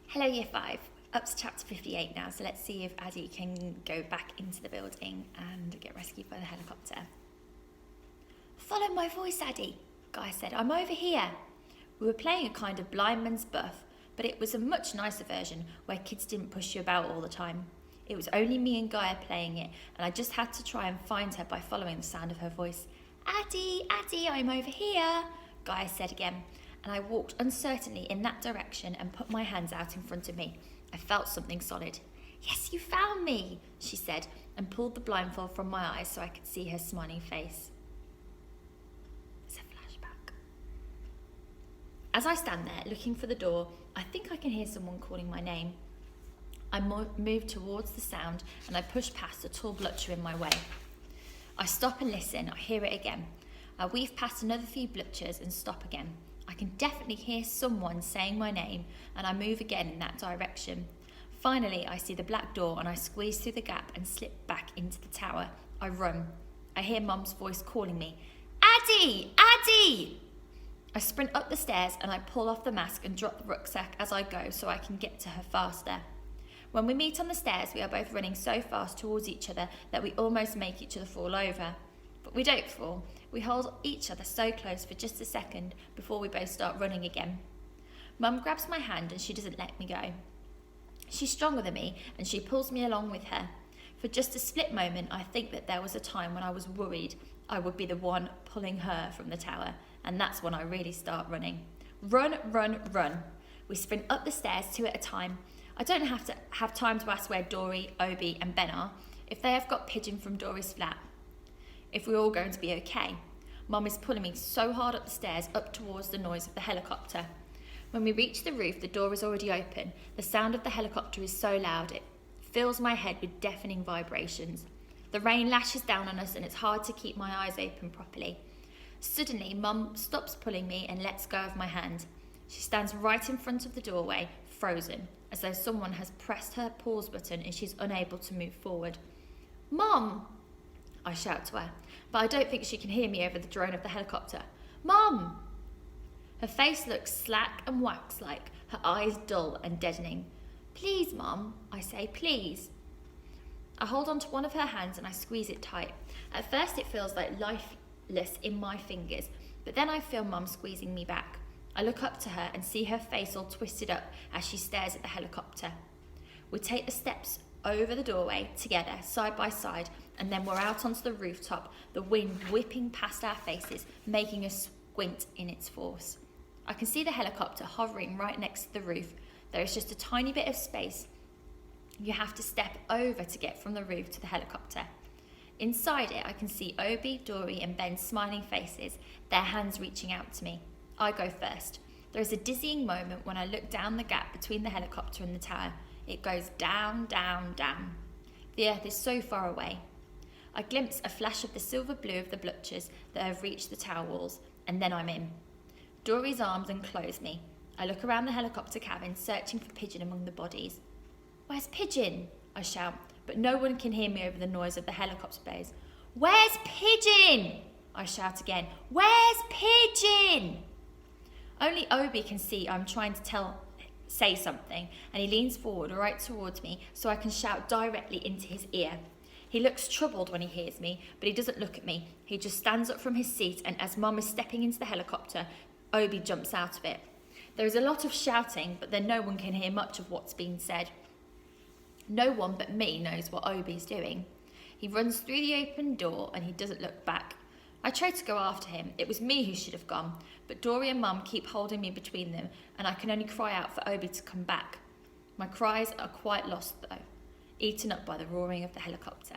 Hello Year 5, up to chapter 58 now, so let's see if Addie can go back into the building and get rescued by the helicopter. Follow my voice, Addie, Guy said. I'm over here. We were playing a kind of blind man's buff, but it was a much nicer version where kids didn't push you about all the time. It was only me and Gaia playing it, and I just had to try and find her by following the sound of her voice. Addie, Addie, I'm over here, Gaia said again, and I walked uncertainly in that direction and put my hands out in front of me. I felt something solid. Yes, you found me, she said, and pulled the blindfold from my eyes so I could see her smiling face. It's a flashback. As I stand there, looking for the door, I think I can hear someone calling my name. I move towards the sound and I push past a tall blutcher in my way. I stop and listen. I hear it again. I weave past another few blutchers and stop again. I can definitely hear someone saying my name and I move again in that direction. Finally, I see the black door and I squeeze through the gap and slip back into the tower. I run. I hear Mum's voice calling me. Addie! Addie! I sprint up the stairs and I pull off the mask and drop the rucksack as I go so I can get to her faster. When we meet on the stairs, we are both running so fast towards each other that we almost make each other fall over. But we don't fall. We hold each other so close for just a second before we both start running again. Mum grabs my hand and she doesn't let me go. She's stronger than me and she pulls me along with her. For just a split moment, I think that there was a time when I was worried I would be the one pulling her from the tower, and that's when I really start running. Run, run, run. We sprint up the stairs 2 at a time. I don't have time to ask where Dory, Obi and Ben are, if they have got pigeon from Dory's flat. If we're all going to be okay. Mum is pulling me so hard up the stairs up towards the noise of the helicopter. When we reach the roof, the door is already open. The sound of the helicopter is so loud it fills my head with deafening vibrations. The rain lashes down on us and it's hard to keep my eyes open properly. Suddenly, Mum stops pulling me and lets go of my hand. She stands right in front of the doorway, frozen, as though someone has pressed her pause button and she's unable to move forward. Mum! I shout to her, but I don't think she can hear me over the drone of the helicopter. Mum! Her face looks slack and wax-like, her eyes dull and deadening. Please, Mum, I say, please. I hold on to one of her hands and I squeeze it tight. At first it feels like lifeless in my fingers, but then I feel Mum squeezing me back. I look up to her and see her face all twisted up as she stares at the helicopter. We take the steps over the doorway together, side by side, and then we're out onto the rooftop, the wind whipping past our faces, making us squint in its force. I can see the helicopter hovering right next to the roof. There is just a tiny bit of space. You have to step over to get from the roof to the helicopter. Inside it, I can see Obi, Dory and Ben's smiling faces, their hands reaching out to me. I go first. There is a dizzying moment when I look down the gap between the helicopter and the tower. It goes down, down, down. The earth is so far away. I glimpse a flash of the silver blue of the blutchers that have reached the tower walls, and then I'm in. Dory's arms enclose me. I look around the helicopter cabin, searching for Pigeon among the bodies. Where's Pigeon? I shout, but no one can hear me over the noise of the helicopter bays. Where's Pigeon? I shout again. Where's Pigeon? Only Obi can see I'm trying to say something, and he leans forward right towards me so I can shout directly into his ear. He looks troubled when he hears me, but he doesn't look at me. He just stands up from his seat, and as Mum is stepping into the helicopter, Obi jumps out of it. There is a lot of shouting, but then no one can hear much of what's being said. No one but me knows what Obi's doing. He runs through the open door and he doesn't look back. I try to go after him. It was me who should have gone, but Dory and Mum keep holding me between them and I can only cry out for Obi to come back. My cries are quite lost though, eaten up by the roaring of the helicopter.